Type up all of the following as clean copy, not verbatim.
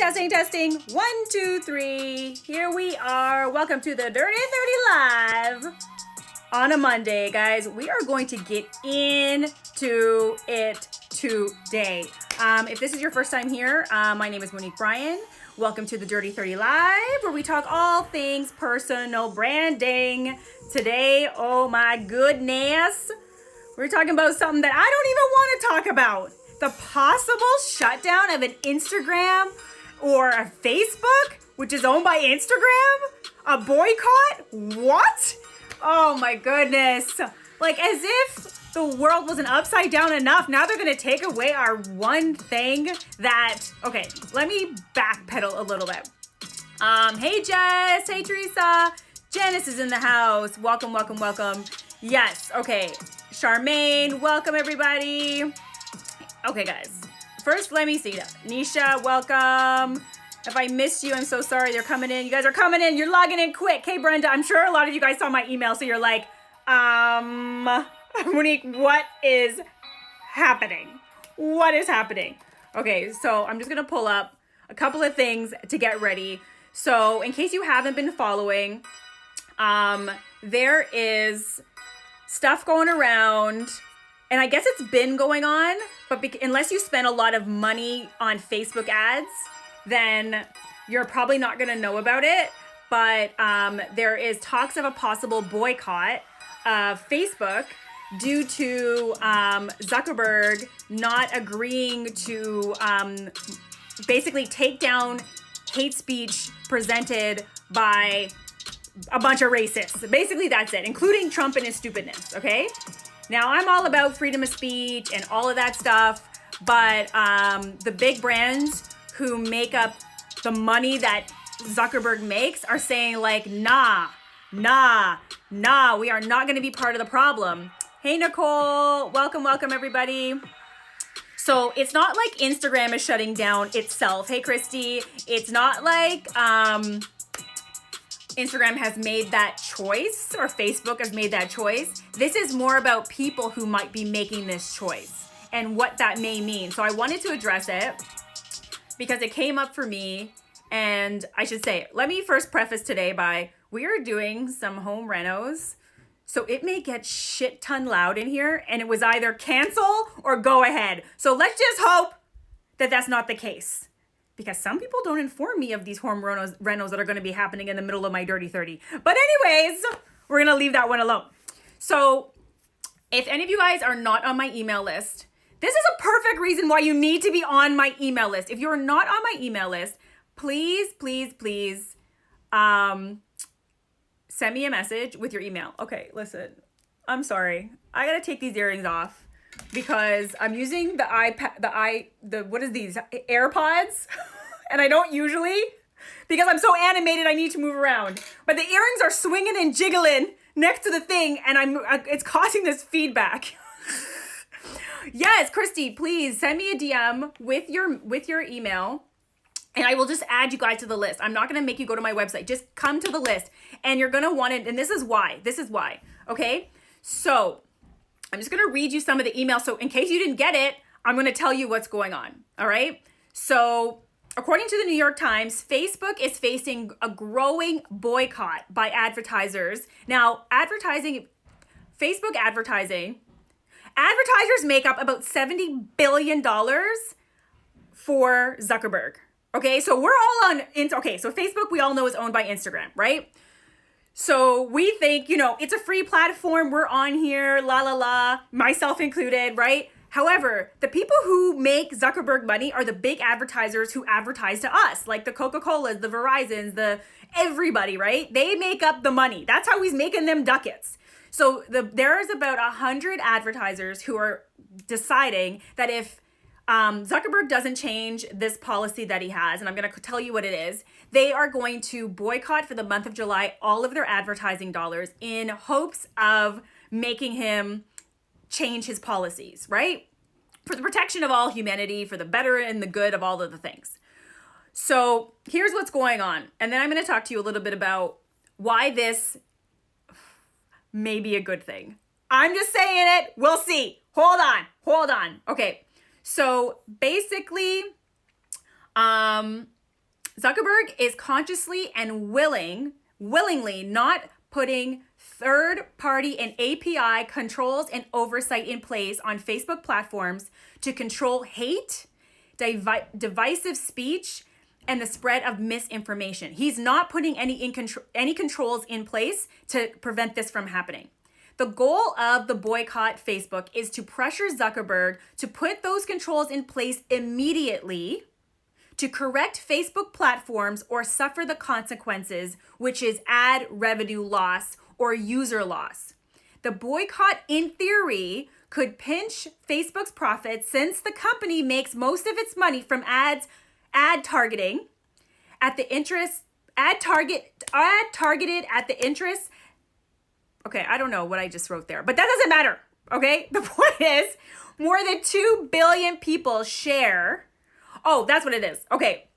Testing, testing. 1, 2, 3. Here we are. Welcome to the Dirty 30 Live on a Monday, guys. We are going to get into it today. If this is your first time here, my name is Monique Bryan. Welcome to the Dirty 30 Live, where we talk all things personal branding. Today, oh my goodness, we're talking about something that I don't even want to talk about. The possible shutdown of an Instagram or a Facebook, which is owned by Instagram? A boycott? What? Oh my goodness. Like, as if the world wasn't upside down enough, now they're gonna take away our one thing that, okay, let me backpedal a little bit. Hey Jess, hey Teresa. Janice is in the house. Welcome, welcome, welcome. Yes, okay. Charmaine, welcome everybody. Okay guys, first let me see that. Nisha, welcome. If I missed you, I'm so sorry. They're coming in. You guys are coming in. You're logging in quick. Hey Brenda, I'm sure a lot of you guys saw my email, so you're like, Monique, what is happening? What is happening? Okay, so I'm just gonna pull up a couple of things to get ready. So in case you haven't been following, there is stuff going around, and I guess it's been going on, but unless you spend a lot of money on Facebook ads, then you're probably not gonna know about it. But there is talks of a possible boycott of Facebook due to Zuckerberg not agreeing to basically take down hate speech presented by a bunch of racists. Basically, that's it, including Trump and his stupidness, okay? Now, I'm all about freedom of speech and all of that stuff, but the big brands who make up the money that Zuckerberg makes are saying like, nah, we are not gonna be part of the problem. Hey, Nicole, welcome, welcome everybody. So it's not like Instagram is shutting down itself. Hey, Christy, it's not like Instagram has made that choice or Facebook has made that choice. This is more about people who might be making this choice and what that may mean. So I wanted to address it because it came up for me, and I should say, let me first preface today by, we are doing some home renos, so it may get shit ton loud in here, and it was either cancel or go ahead. So let's just hope that that's not the case, because some people don't inform me of these home renos that are going to be happening in the middle of my Dirty 30. But anyways, we're going to leave that one alone. So if any of you guys are not on my email list, this is a perfect reason why you need to be on my email list. If you're not on my email list, please, send me a message with your email. Okay, listen, I'm sorry. I got to take these earrings off because I'm using the what is these? AirPods? And I don't usually, because I'm so animated, I need to move around. But the earrings are swinging and jiggling next to the thing, and it's causing this feedback. Yes, Christy, please send me a DM with your email, and I will just add you guys to the list. I'm not going to make you go to my website. Just come to the list, and you're going to want it. And this is why. Okay? So I'm just going to read you some of the emails. So in case you didn't get it, I'm going to tell you what's going on. All right? So according to the New York Times, Facebook is facing a growing boycott by advertisers. Now, Facebook advertisers make up about $70 billion for Zuckerberg. Okay, so we're all on, so Facebook we all know is owned by Instagram, right? So we think, it's a free platform, we're on here, myself included, right? However, the people who make Zuckerberg money are the big advertisers who advertise to us, like the Coca-Colas, the Verizons, the everybody, right? They make up the money. That's how he's making them ducats. So there is about 100 advertisers who are deciding that if Zuckerberg doesn't change this policy that he has, and I'm going to tell you what it is, they are going to boycott for the month of July all of their advertising dollars in hopes of making him change his policies, right? For the protection of all humanity, for the better and the good of all of the things. So here's what's going on. And then I'm going to talk to you a little bit about why this may be a good thing. I'm just saying it. We'll see. Hold on. Okay. So basically, Zuckerberg is consciously and willingly not putting third-party and API controls and oversight in place on Facebook platforms to control hate, divisive speech, and the spread of misinformation. He's not putting any controls in place to prevent this from happening. The goal of the boycott Facebook is to pressure Zuckerberg to put those controls in place immediately to correct Facebook platforms or suffer the consequences, which is ad revenue loss or user loss. The boycott, in theory, could pinch Facebook's profits since the company makes most of its money from ad targeting at the interest, targeted at the interest. Okay, I don't know what I just wrote there, but that doesn't matter, okay? The point is, more than 2 billion people share. Oh, that's what it is. Okay,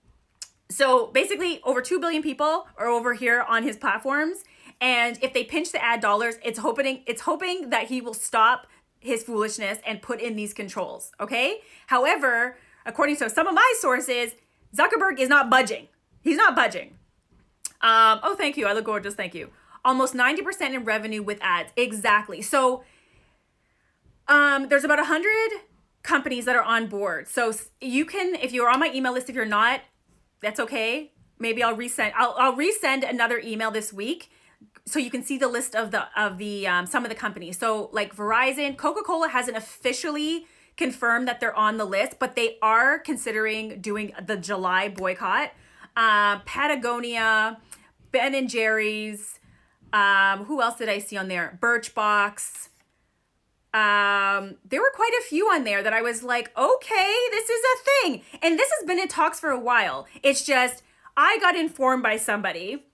so basically over 2 billion people are over here on his platforms, and if they pinch the ad dollars, it's hoping that he will stop his foolishness and put in these controls, okay? However, according to some of my sources, Zuckerberg is not budging. He's not budging. Oh, thank you. I look gorgeous. Thank you. Almost 90% in revenue with ads. Exactly. So there's about 100 companies that are on board. So you can, if you're on my email list, if you're not, that's okay. Maybe I'll resend another email this week so you can see the list of the some of the companies. So like Verizon, Coca-Cola hasn't officially confirmed that they're on the list, but they are considering doing the July boycott. Patagonia, Ben and Jerry's, who else did I see on there? Birchbox. There were quite a few on there that I was like, okay, this is a thing. And this has been in talks for a while. It's just, I got informed by somebody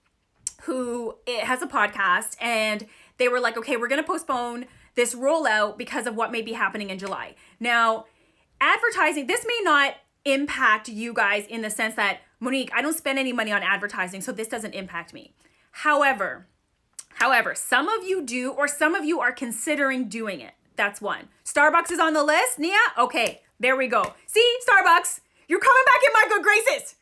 who has a podcast, and they were like, okay, we're going to postpone this rollout because of what may be happening in July. Now, advertising, this may not impact you guys in the sense that, Monique, I don't spend any money on advertising, so this doesn't impact me. However, some of you do, or some of you are considering doing it. That's one. Starbucks is on the list, Nia? Okay, there we go. See, Starbucks, you're coming back in my good graces.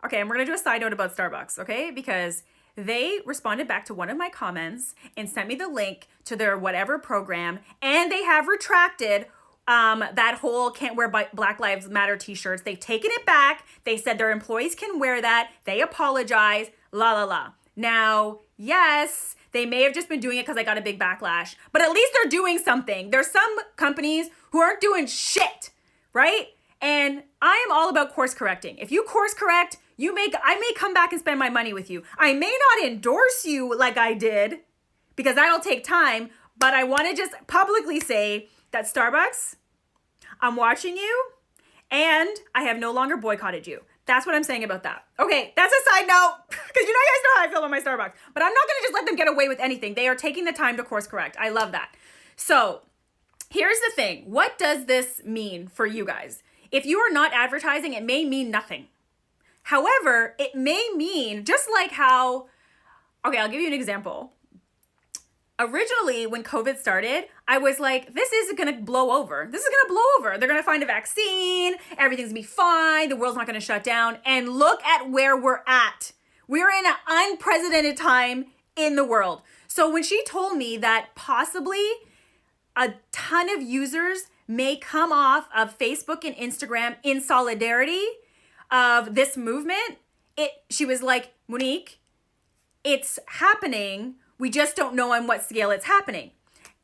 Okay, and we're going to do a side note about Starbucks, okay? Because they responded back to one of my comments and sent me the link to their whatever program, and they have retracted that whole can't wear Black Lives Matter t-shirts. They've taken it back. They said their employees can wear that. They apologize, la, la, la. Now, yes, they may have just been doing it because I got a big backlash, but at least they're doing something. There's some companies who aren't doing shit, right? And I am all about course correcting. If you course correct, I may come back and spend my money with you. I may not endorse you like I did because that'll take time, but I want to just publicly say that Starbucks, I'm watching you and I have no longer boycotted you. That's what I'm saying about that. Okay, that's a side note because you guys know how I feel about my Starbucks, but I'm not going to just let them get away with anything. They are taking the time to course correct. I love that. So here's the thing. What does this mean for you guys? If you are not advertising, it may mean nothing. However, it may mean just like how, okay, I'll give you an example. Originally, when COVID started, I was like, this is going to blow over. This is going to blow over. They're going to find a vaccine. Everything's going to be fine. The world's not going to shut down. And look at where we're at. We're in an unprecedented time in the world. So when she told me that possibly a ton of users may come off of Facebook and Instagram in solidarity of this movement, she was like, Monique, it's happening. We just don't know on what scale it's happening.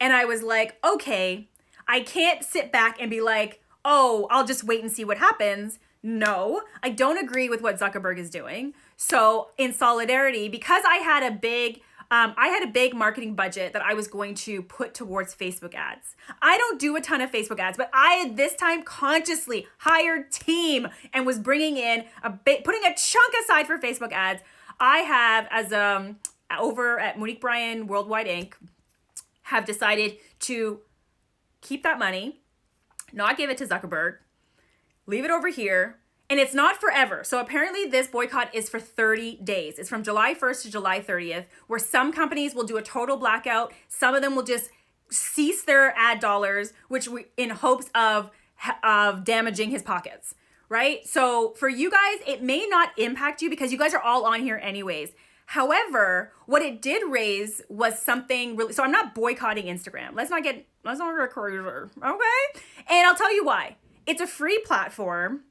And I was like, okay, I can't sit back and be like, oh, I'll just wait and see what happens. No, I don't agree with what Zuckerberg is doing. So in solidarity, because I had a big marketing budget that I was going to put towards Facebook ads. I don't do a ton of Facebook ads, but I had this time consciously hired team and was bringing in putting a chunk aside for Facebook ads. I have, as over at Monique Bryan Worldwide Inc., have decided to keep that money, not give it to Zuckerberg, leave it over here. And it's not forever. So apparently this boycott is for 30 days. It's from July 1st to July 30th, where some companies will do a total blackout. Some of them will just cease their ad dollars, in hopes of damaging his pockets, right? So for you guys, it may not impact you because you guys are all on here anyways. However, what it did raise was something really, so I'm not boycotting Instagram. Let's not record, okay? And I'll tell you why. It's a free platform.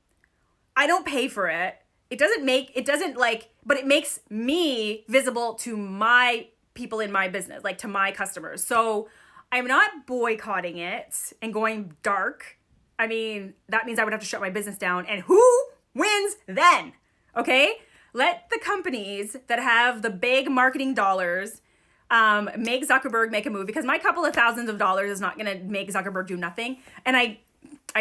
I don't pay for it. But it makes me visible to my people in my business, like to my customers. So I'm not boycotting it and going dark. I mean, that means I would have to shut my business down. And who wins then? Okay? Let the companies that have the big marketing dollars make Zuckerberg make a move, because my couple of thousands of dollars is not going to make Zuckerberg do nothing. And I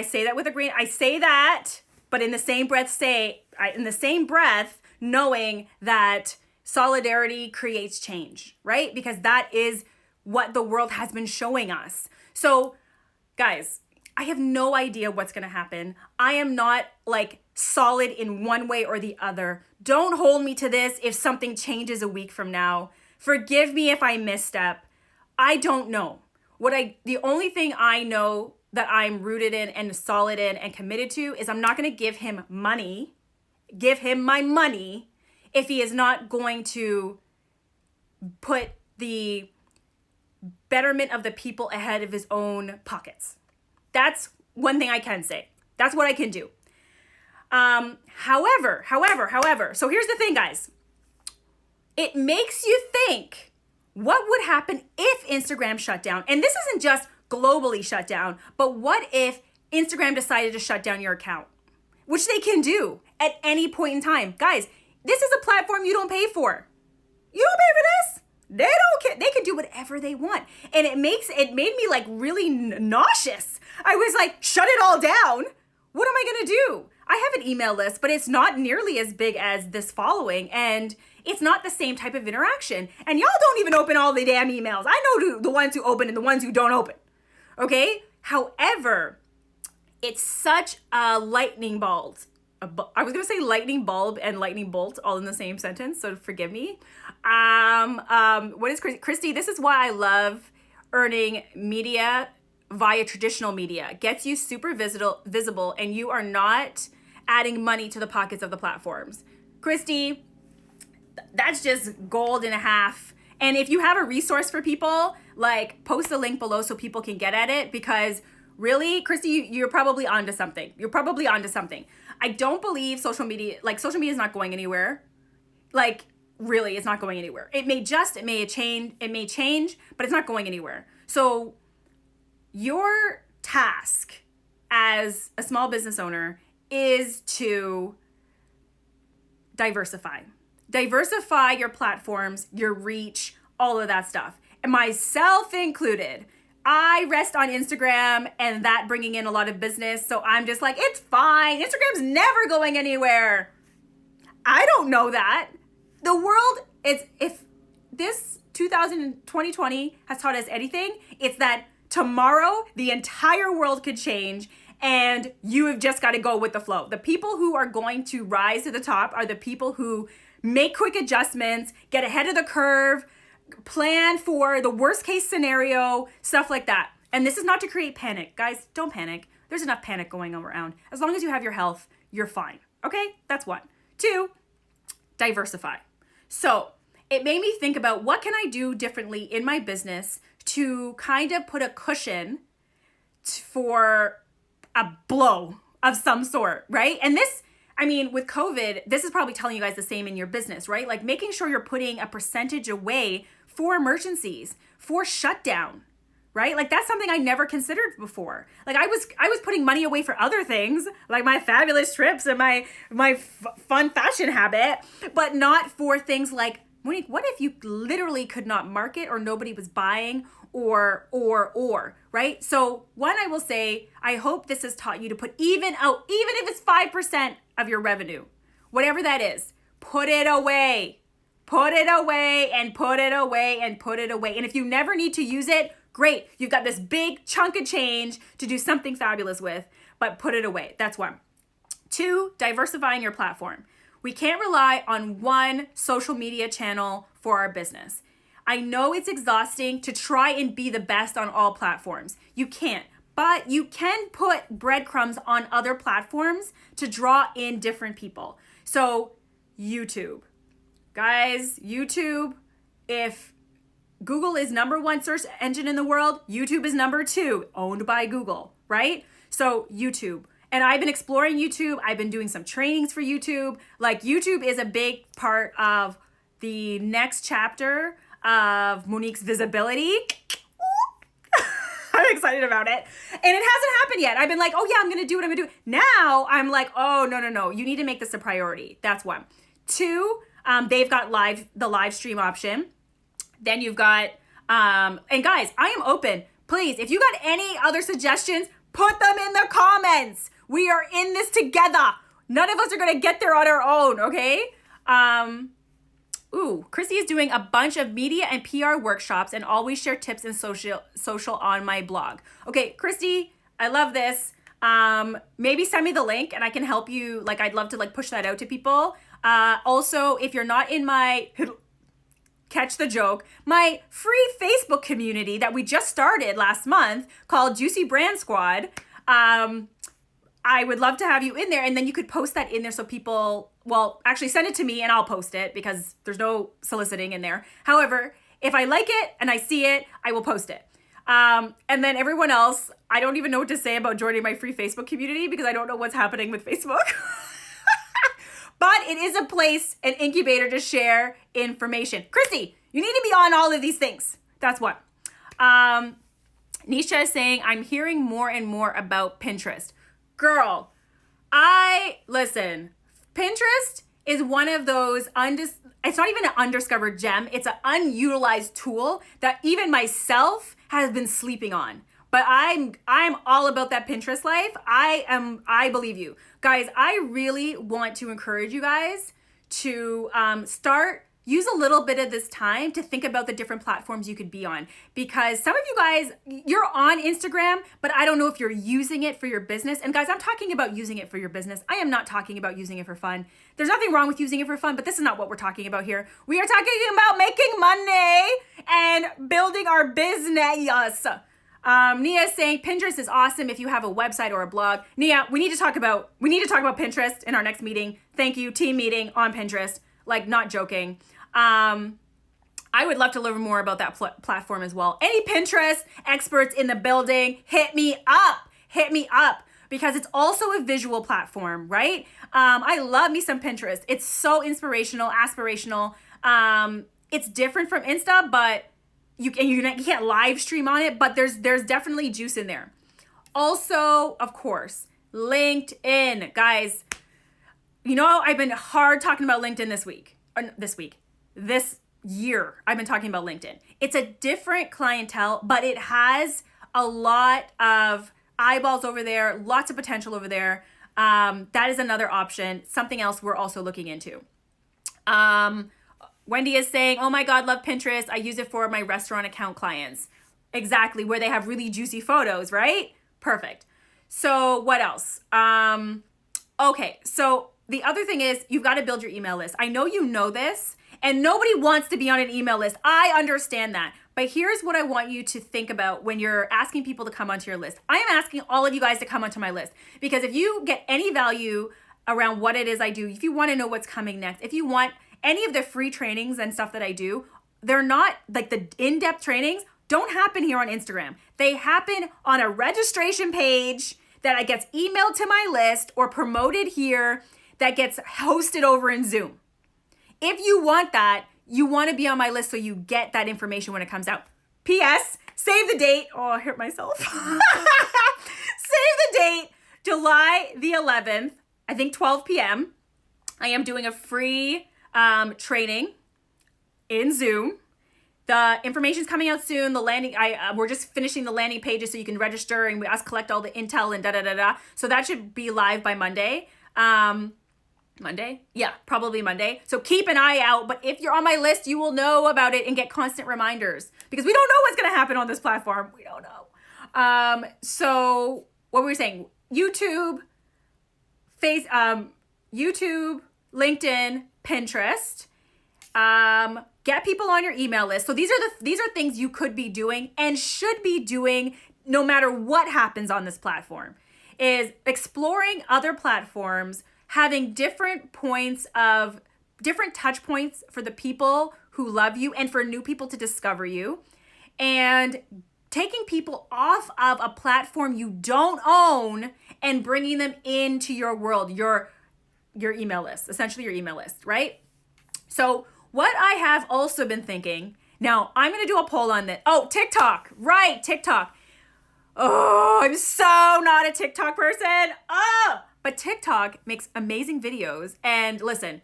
say that with a grain. I say that, but in the same breath, knowing that solidarity creates change, right? Because that is what the world has been showing us. So, guys, I have no idea what's going to happen. I am not like solid in one way or the other. Don't hold me to this if something changes a week from now. Forgive me if I misstep. I don't know. The only thing I know that I'm rooted in and solid in and committed to is I'm not going to give him my money, if he is not going to put the betterment of the people ahead of his own pockets. That's one thing I can say. That's what I can do. However, so here's the thing, guys. It makes you think, what would happen if Instagram shut down? And this isn't just globally shut down, but what if Instagram decided to shut down your account? Which they can do at any point in time. Guys, this is a platform you don't pay for. You don't pay for this. They don't care. They can do whatever they want. And it made me like really nauseous. I was like, shut it all down. What am I going to do? I have an email list, but it's not nearly as big as this following. And it's not the same type of interaction. And y'all don't even open all the damn emails. I know the ones who open and the ones who don't open. Okay? However, it's such a lightning bolt. I was going to say lightning bulb and lightning bolt all in the same sentence, so forgive me. What is Christy? This is why I love earning media via traditional media. Gets you super visible, and you are not adding money to the pockets of the platforms. Christy, that's just gold and a half. And if you have a resource for people, like post the link below so people can get at it, because really, Christy, you're probably onto something. I don't believe social media is not going anywhere. Like, really, it's not going anywhere. It may change, but it's not going anywhere. So your task as a small business owner is to diversify. Diversify your platforms, your reach, all of that stuff. And myself included. I rest on Instagram and that bringing in a lot of business. So I'm just like, it's fine. Instagram's never going anywhere. I don't know that. The world is, if this 2020 has taught us anything, it's that tomorrow the entire world could change and you have just got to go with the flow. The people who are going to rise to the top are the people who make quick adjustments, get ahead of the curve, plan for the worst case scenario, stuff like that. And this is not to create panic. Guys, don't panic. There's enough panic going around. As long as you have your health, you're fine. Okay? That's one. Two, diversify. So it made me think about, what can I do differently in my business to kind of put a cushion for a blow of some sort, right? And this, I mean, with COVID, this is probably telling you guys the same in your business, right? Like making sure you're putting a percentage away for emergencies, for shutdown, right? Like that's something I never considered before. Like I was putting money away for other things, like my fabulous trips and my fun fashion habit, but not for things like, Monique, what if you literally could not market or nobody was buying or, right? So one, I will say, I hope this has taught you to put even if it's 5% of your revenue, whatever that is, put it away. Put it away and put it away and put it away. And if you never need to use it, great. You've got this big chunk of change to do something fabulous with, but put it away. That's one. Two, diversifying your platform. We can't rely on one social media channel for our business. I know it's exhausting to try and be the best on all platforms. You can't, but you can put breadcrumbs on other platforms to draw in different people. So YouTube, guys, YouTube, if Google is #1 search engine in the world, YouTube is #2, owned by Google, right? So YouTube. And I've been exploring YouTube. I've been doing some trainings for YouTube. Like, YouTube is a big part of the next chapter of Monique's visibility. I'm excited about it. And it hasn't happened yet. I've been like, oh yeah, I'm going to do it. Now I'm like, oh, no. You need to make this a priority. That's one. Two, they've got the live stream option. Then you've got, and guys, I am open. Please, if you got any other suggestions, put them in the comments. We are in this together. None of us are going to get there on our own, okay? Chrissy is doing a bunch of media and PR workshops and always share tips and social on my blog. Okay, Christy, I love this. Maybe send me the link and I can help you. Like, I'd love to push that out to people. Also, if you're not in my, catch the joke, my free Facebook community that we just started last month called Juicy Brand Squad, I would love to have you in there, and then you could post that in there so people, well, actually send it to me and I'll post it because there's no soliciting in there. However, if I like it and I see it, I will post it. And then everyone else, I don't even know what to say about joining my free Facebook community because I don't know what's happening with Facebook. But it is a place, an incubator to share information. Christy, you need to be on all of these things. That's what. Nisha is saying, I'm hearing more and more about Pinterest. Girl, listen, Pinterest is one of those, it's not even an undiscovered gem. It's an unutilized tool that even myself has been sleeping on. But I'm all about that Pinterest life. I believe you. Guys, I really want to encourage you guys to use a little bit of this time to think about the different platforms you could be on. Because some of you guys, you're on Instagram, but I don't know if you're using it for your business. And guys, I'm talking about using it for your business. I am not talking about using it for fun. There's nothing wrong with using it for fun, but this is not what we're talking about here. We are talking about making money and building our business. Nia is saying Pinterest is awesome if you have a website or a blog. Nia, we need to talk about Pinterest in our next meeting. Thank you, team meeting on Pinterest. Like, not joking. I would love to learn more about that platform as well. Any Pinterest experts in the building, hit me up because it's also a visual platform, right? I love me some Pinterest. It's so inspirational, aspirational. It's different from Insta, but you can't live stream on it, but there's definitely juice in there. Also, of course, LinkedIn. Guys, I've been hard talking about LinkedIn this year. I've been talking about LinkedIn. It's a different clientele, but it has a lot of eyeballs over there, lots of potential over there. That is another option, something else we're also looking into. Wendy is saying, oh my God, love Pinterest. I use it for my restaurant account clients. Exactly, where they have really juicy photos, right? Perfect. So what else? Okay, so the other thing is you've got to build your email list. I know you know this, and nobody wants to be on an email list. I understand that. But here's what I want you to think about when you're asking people to come onto your list. I am asking all of you guys to come onto my list because if you get any value around what it is I do, if you want to know what's coming next, if you want any of the free trainings and stuff that I do, they're not like the in-depth trainings don't happen here on Instagram. They happen on a registration page that gets emailed to my list or promoted here that gets hosted over in Zoom. If you want that, you want to be on my list so you get that information when it comes out. P.S. Save the date. Oh, I hurt myself. Save the date, July the 11th, I think 12 p.m. I am doing a free training in Zoom. The information's coming out soon. The landing, we're just finishing the landing pages so you can register and us collect all the intel and da-da-da-da. So that should be live by Monday. Monday? Yeah, probably Monday. So keep an eye out. But if you're on my list, you will know about it and get constant reminders because we don't know what's going to happen on this platform. We don't know. So what were we saying? YouTube, YouTube, LinkedIn, Pinterest. Get people on your email list. So these are things you could be doing and should be doing no matter what happens on this platform, is exploring other platforms, having different touch points for the people who love you and for new people to discover you, and taking people off of a platform you don't own and bringing them into your world, your email list, essentially your email list, right? So what I have also been thinking, now I'm going to do a poll on this. Oh, TikTok, right, TikTok. Oh, I'm so not a TikTok person. Oh, but TikTok makes amazing videos. And listen,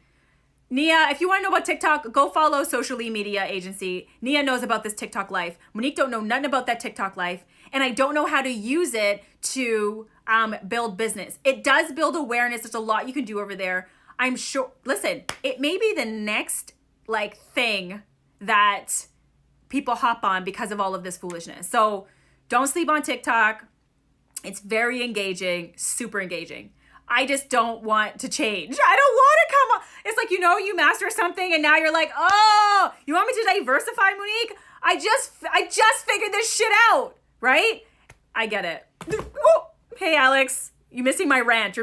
Nia, if you want to know about TikTok, go follow Socially Media Agency. Nia knows about this TikTok life. Monique don't know nothing about that TikTok life. And I don't know how to use it to build business. It does build awareness. There's a lot you can do over there. I'm sure, listen, it may be the next thing that people hop on because of all of this foolishness. So don't sleep on TikTok. It's very engaging, super engaging. I just don't want to change. I don't want to come on. It's like, you master something and now you're like, oh, you want me to diversify, Monique? I just figured this shit out, right? I get it. Oh, hey, Alex, you're missing my rant.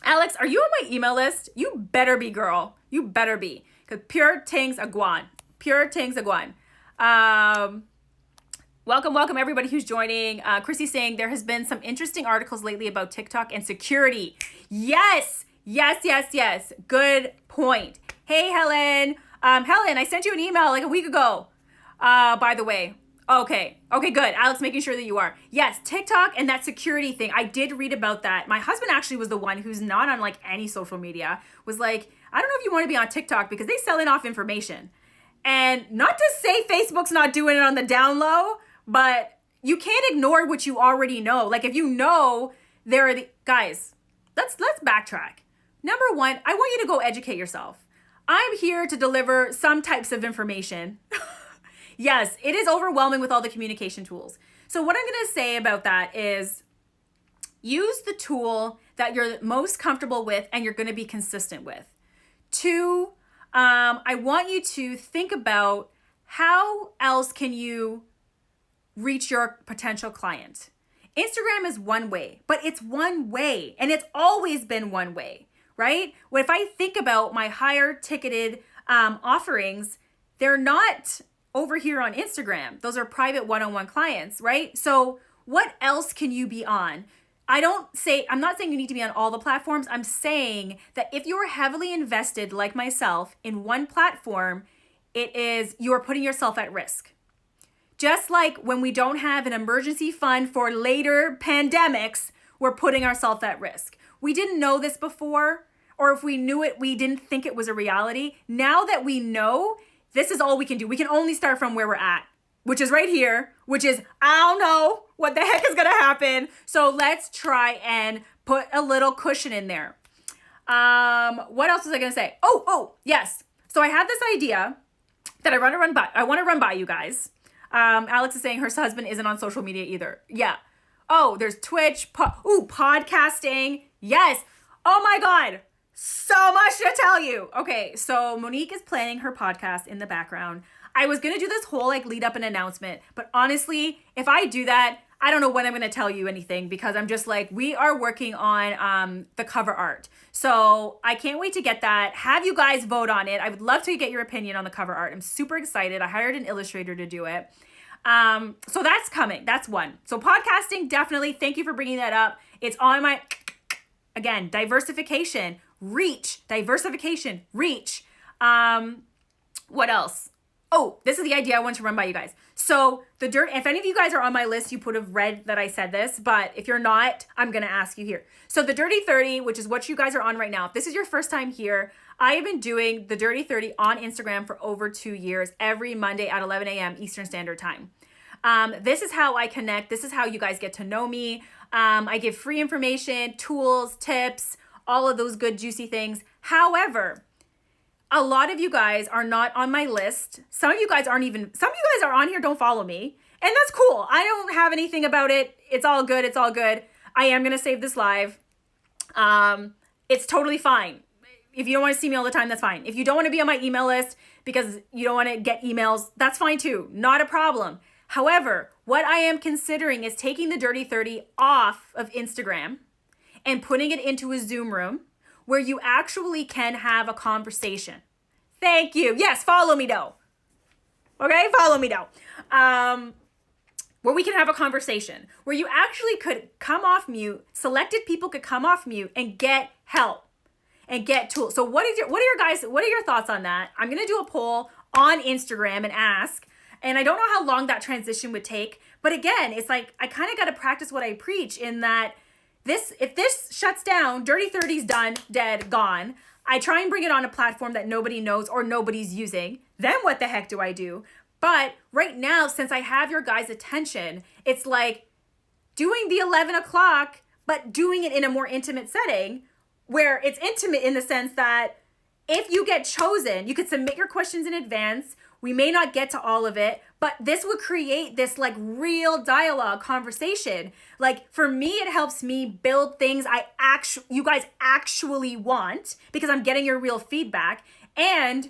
Alex, are you on my email list? You better be, girl. You better be. Because pure tings aguan. Welcome everybody who's joining. Chrissy's saying there has been some interesting articles lately about TikTok and security. Yes. Good point. Hey, Helen. Helen, I sent you an email like a week ago, by the way. Okay, good. Alex, making sure that you are. Yes, TikTok and that security thing. I did read about that. My husband actually was the one who's not on any social media, was like, I don't know if you want to be on TikTok because they selling off information. And not to say Facebook's not doing it on the down low, but you can't ignore what you already know. If you know there are guys, let's backtrack. Number one, I want you to go educate yourself. I'm here to deliver some types of information. Yes, it is overwhelming with all the communication tools. So what I'm going to say about that is use the tool that you're most comfortable with and you're going to be consistent with. Two, I want you to think about how else can you reach your potential client. Instagram is one way, but it's one way and it's always been one way, right? If I think about my higher ticketed offerings, they're not over here on Instagram. Those are private one-on-one clients, right? So what else can you be on? I'm not saying you need to be on all the platforms. I'm saying that if you're heavily invested like myself in one platform, you are putting yourself at risk. Just like when we don't have an emergency fund for later pandemics, we're putting ourselves at risk. We didn't know this before, or if we knew it, we didn't think it was a reality. Now that we know, this is all we can do. We can only start from where we're at, which is right here, which is, I don't know what the heck is going to happen. So let's try and put a little cushion in there. What else was I going to say? Oh, yes. So I have this idea that I want to run by you guys. Alex is saying her husband isn't on social media either. Yeah. Oh, there's Twitch. Podcasting. Yes. Oh my God. So much to tell you. Okay, so Monique is planning her podcast in the background. I was going to do this whole lead up an announcement, but honestly, if I do that, I don't know when I'm going to tell you anything because I'm just we are working on the cover art. So I can't wait to get that. Have you guys vote on it. I would love to get your opinion on the cover art. I'm super excited. I hired an illustrator to do it. So that's coming. That's one. So podcasting, definitely. Thank you for bringing that up. It's on my, again, diversification, reach. What else? Oh, this is the idea I want to run by you guys. So if any of you guys are on my list, you would have read that I said this, but if you're not, I'm going to ask you here. So the Dirty 30, which is what you guys are on right now. If this is your first time here, I have been doing the Dirty 30 on Instagram for over 2 years, every Monday at 11 a.m. Eastern Standard Time. This is how I connect. This is how you guys get to know me. I give free information, tools, tips, all of those good, juicy things. However, a lot of you guys are not on my list. Some of you guys are on here, don't follow me. And that's cool. I don't have anything about it. It's all good. I am going to save this live. It's totally fine. If you don't want to see me all the time, that's fine. If you don't want to be on my email list because you don't want to get emails, that's fine too. Not a problem. However, what I am considering is taking the Dirty 30 off of Instagram and putting it into a Zoom room where you actually can have a conversation. Thank you. Yes, follow me though. Okay, follow me though. Where we can have a conversation, where you actually could come off mute, selected people could come off mute and get help and get tools. So what are your thoughts on that? I'm going to do a poll on Instagram and ask, and I don't know how long that transition would take, but again, it's like, I kind of got to practice what I preach in that if this shuts down, Dirty 30's done, dead, gone. I try and bring it on a platform that nobody knows or nobody's using. Then what the heck do I do? But right now, since I have your guys' attention, it's like doing the 11 o'clock, but doing it in a more intimate setting where it's intimate in the sense that if you get chosen, you could submit your questions in advance. We may not get to all of it, but this would create this like real dialogue conversation. Like for me, it helps me build things you guys actually want because I'm getting your real feedback. And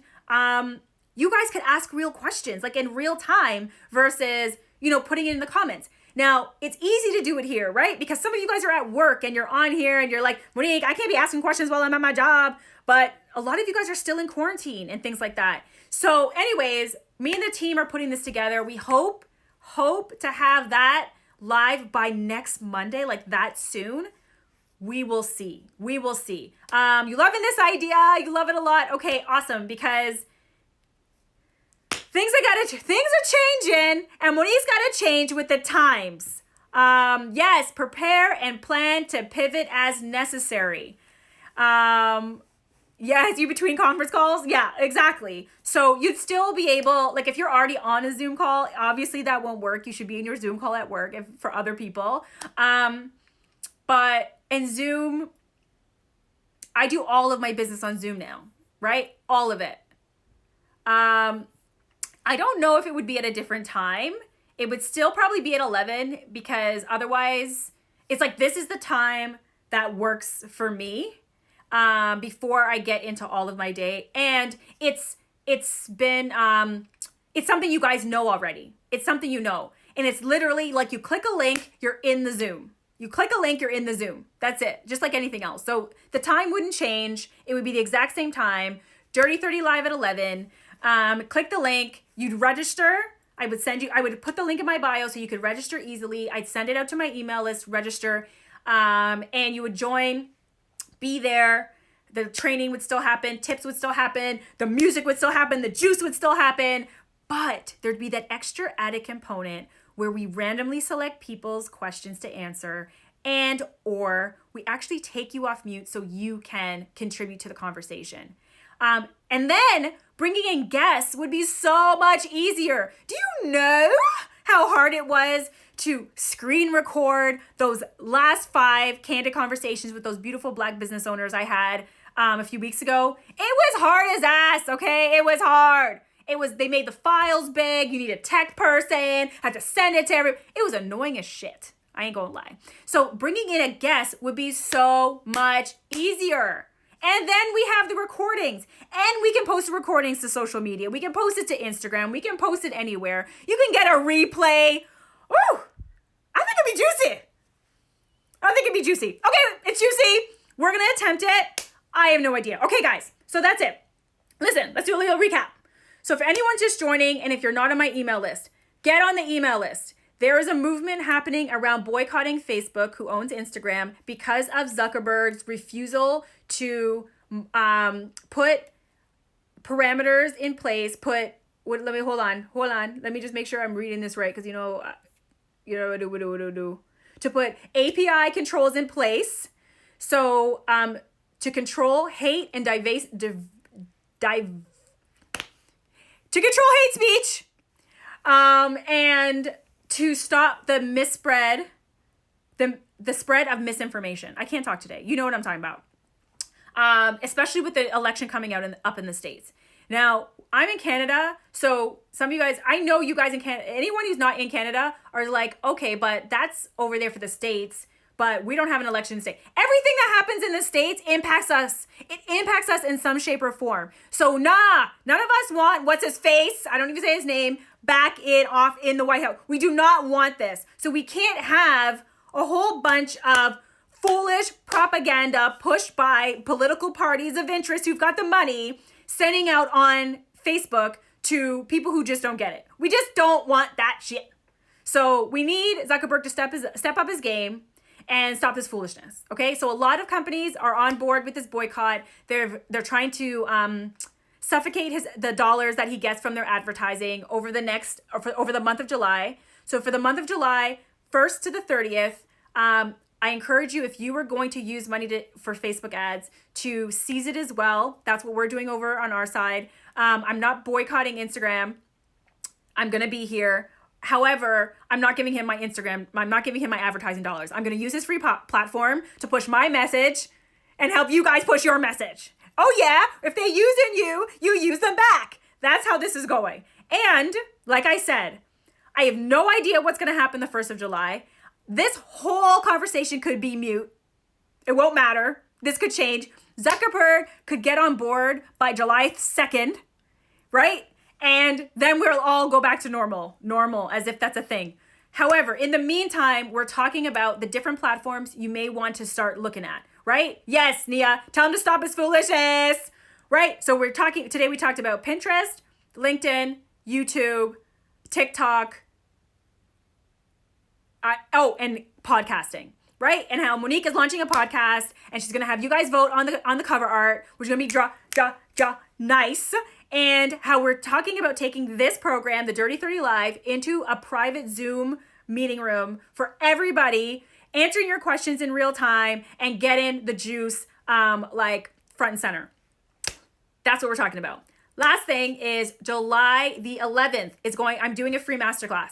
you guys could ask real questions like in real time versus, putting it in the comments. Now, it's easy to do it here, right? Because some of you guys are at work and you're on here and you're like, Monique, I can't be asking questions while I'm at my job. But a lot of you guys are still in quarantine and things like that. So anyways, me and the team are putting this together. We hope to have that live by next Monday, like that soon. We will see. You loving this idea? You love it a lot? Okay, awesome. Because things are changing, and Monique's got to change with the times. Yes, prepare and plan to pivot as necessary. Yes, you between conference calls? Yeah, exactly. So you'd still be able, like if you're already on a Zoom call, obviously that won't work. You should be in your Zoom call at work for other people. But in Zoom, I do all of my business on Zoom now, right? All of it. I don't know if it would be at a different time. It would still probably be at 11 because otherwise it's like, this is the time that works for me. Before I get into all of my day. And it's something you guys know already. It's something you know. And it's literally like you click a link, you're in the Zoom. You click a link, you're in the Zoom. That's it. Just like anything else. So the time wouldn't change. It would be the exact same time. Dirty 30 live at 11. Click the link. You'd register. I would put the link in my bio so you could register easily. I'd send it out to my email list, register. And you would join. Be there. The training would still happen. Tips would still happen. The music would still happen. The juice would still happen. But there'd be that extra added component where we randomly select people's questions to answer or we actually take you off mute so you can contribute to the conversation. And then bringing in guests would be so much easier. Do you know how hard it was to screen record those last 5 candid conversations with those beautiful Black business owners I had a few weeks ago? It was hard as ass, okay? It was hard. They made the files big. You need a tech person, had to send it to everyone. It was annoying as shit. I ain't gonna lie. So bringing in a guest would be so much easier. And then we have the recordings and we can post the recordings to social media. We can post it to Instagram. We can post it anywhere. You can get a replay. Ooh, I think it'd be juicy. Okay, it's juicy. We're going to attempt it. I have no idea. Okay, guys. So that's it. Listen, let's do a little recap. So if anyone's just joining and if you're not on my email list, get on the email list. There is a movement happening around boycotting Facebook, who owns Instagram, because of Zuckerberg's refusal to put parameters in place. Hold on. Let me just make sure I'm reading this right, because to put API controls in place. So to control hate and to control hate speech, and to stop the spread of misinformation. I can't talk today. You know what I'm talking about. Especially with the election coming out up in the States. Now, I'm in Canada, so some of you guys, I know you guys in Canada, anyone who's not in Canada are like, okay, but that's over there for the States. but we don't have an election in the state. Everything that happens in the States impacts us. It impacts us in some shape or form. So none of us want what's his face, I don't even say his name, back off in the White House. We do not want this. So we can't have a whole bunch of foolish propaganda pushed by political parties of interest who've got the money sending out on Facebook to people who just don't get it. We just don't want that shit. So we need Zuckerberg to step up his game and stop this foolishness. Okay, so a lot of companies are on board with this boycott. They're trying to suffocate the dollars that he gets from their advertising over the month of July. So for the month of July 1st to the 30th, I encourage you, if you are going to use money for Facebook ads, to seize it as well. That's what we're doing over on our side. I'm not boycotting Instagram. I'm going to be here. However, I'm not giving him my Instagram. I'm not giving him my advertising dollars. I'm going to use his free platform to push my message and help you guys push your message. Oh yeah, if they use you, you use them back. That's how this is going. And like I said, I have no idea what's going to happen the 1st of July. This whole conversation could be mute. It won't matter. This could change. Zuckerberg could get on board by July 2nd, right? And then we'll all go back to normal, as if that's a thing. However, in the meantime, we're talking about the different platforms you may want to start looking at, right? Yes, Nia, tell him to stop his foolishness, right? So today we talked about Pinterest, LinkedIn, YouTube, TikTok, and podcasting, right? And how Monique is launching a podcast and she's going to have you guys vote on the cover art, which is going to be nice. And how we're talking about taking this program, the Dirty 30 Live, into a private Zoom meeting room for everybody, answering your questions in real time and getting the juice like front and center. That's what we're talking about. Last thing is July the 11th I'm doing a free masterclass.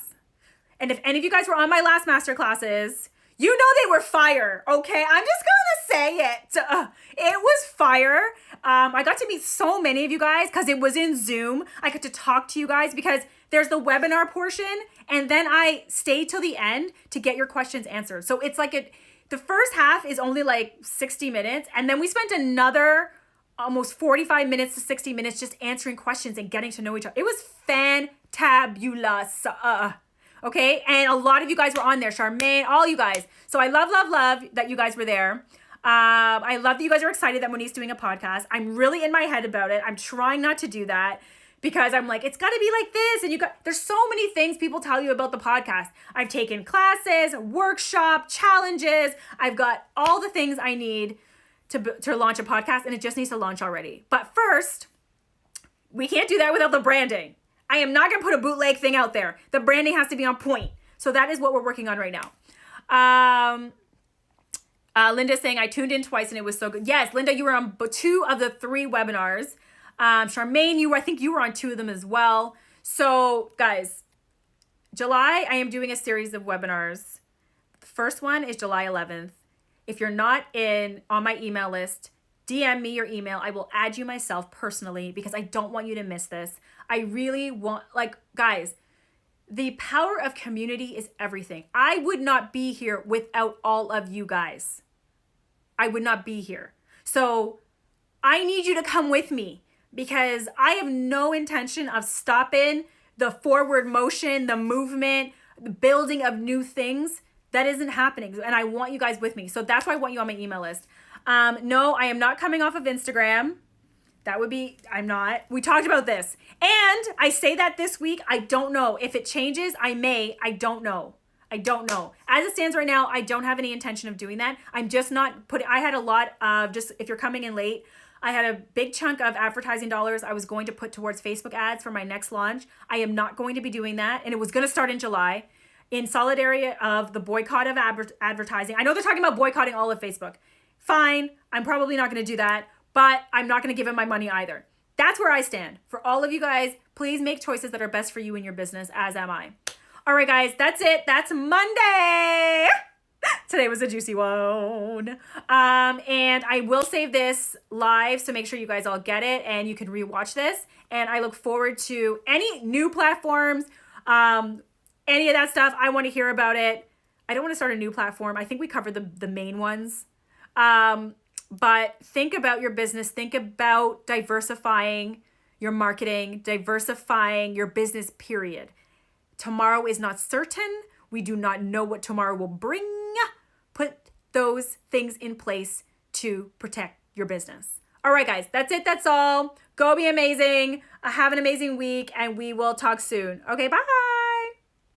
And if any of you guys were on my last masterclasses, you know they were fire, okay? I'm just gonna say it. It was fire. I got to meet so many of you guys because it was in Zoom. I got to talk to you guys because there's the webinar portion, and then I stayed till the end to get your questions answered. So it's like the first half is only like 60 minutes, and then we spent another almost 45 minutes to 60 minutes just answering questions and getting to know each other. It was fantabulous. Okay, and a lot of you guys were on there, Charmaine, all you guys. So I love that you guys were there. I love that you guys are excited that Monique's doing a podcast. I'm really in my head about it. I'm trying not to do that because I'm like, it's got to be like this. And there's so many things people tell you about the podcast. I've taken classes, workshop, challenges. I've got all the things I need to launch a podcast, and it just needs to launch already. But first, we can't do that without the branding. I am not going to put a bootleg thing out there. The branding has to be on point. So that is what we're working on right now. Linda's saying, I tuned in twice and it was so good. Yes, Linda, you were on 2 of the 3 webinars. Charmaine, I think you were on 2 of them as well. So guys, July, I am doing a series of webinars. The first one is July 11th. If you're not on my email list, DM me your email. I will add you myself personally because I don't want you to miss this. I really want, guys, the power of community is everything. I would not be here without all of you guys. I would not be here. So I need you to come with me because I have no intention of stopping the forward motion, the movement, the building of new things. That isn't happening. And I want you guys with me. So that's why I want you on my email list. No, I am not coming off of Instagram. I'm not. We talked about this. And I say that this week, I don't know. If it changes, I don't know. As it stands right now, I don't have any intention of doing that. I'm just not I had a lot of if you're coming in late, I had a big chunk of advertising dollars I was going to put towards Facebook ads for my next launch. I am not going to be doing that. And it was going to start in July in solidarity of the boycott of advertising. I know they're talking about boycotting all of Facebook. Fine. I'm probably not going to do that. But I'm not going to give him my money either. That's where I stand. For all of you guys, please make choices that are best for you and your business, as am I. All right, guys, that's it. That's Monday. Today was a juicy one. And I will save this live, so make sure you guys all get it and you can rewatch this. And I look forward to any new platforms, any of that stuff. I want to hear about it. I don't want to start a new platform. I think we covered the main ones. But think about your business. Think about diversifying your marketing, diversifying your business, period. Tomorrow is not certain. We do not know what tomorrow will bring. Put those things in place to protect your business. All right, guys, that's it. That's all. Go be amazing. Have an amazing week, and we will talk soon. Okay, bye.